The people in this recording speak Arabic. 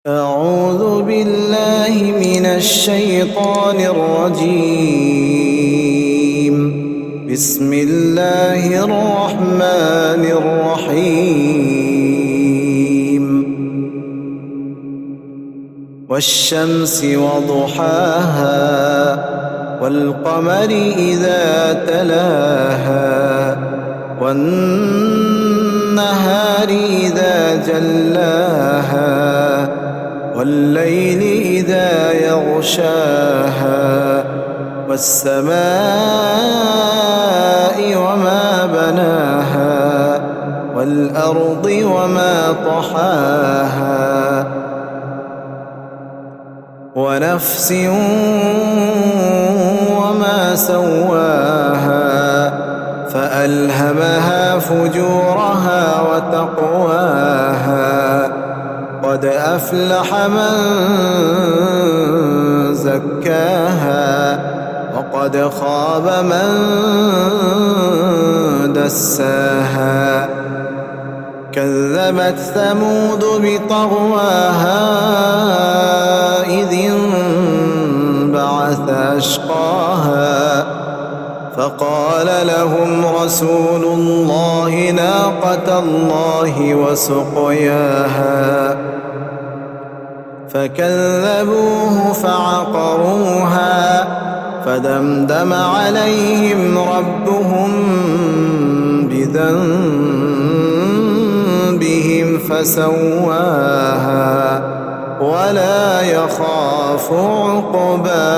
أعوذ بالله من الشيطان الرجيم. بسم الله الرحمن الرحيم. والشمس وضحاها والقمر إذا تلاها والنهار إذا جلاها والليل إذا يغشاها والسماء وما بناها والأرض وما طحاها ونفس وما سواها فألهمها فجورها وتقواها قد أفلح من زكاها وقد خاب من دساها كذبت ثمود بطغواها إذ انبعث أشقاها فقال لهم رسول الله ناقة الله وسقياها فكذبوه فعقروها فدمدم عليهم ربهم بذنبهم فسواها ولا يخاف عقباها.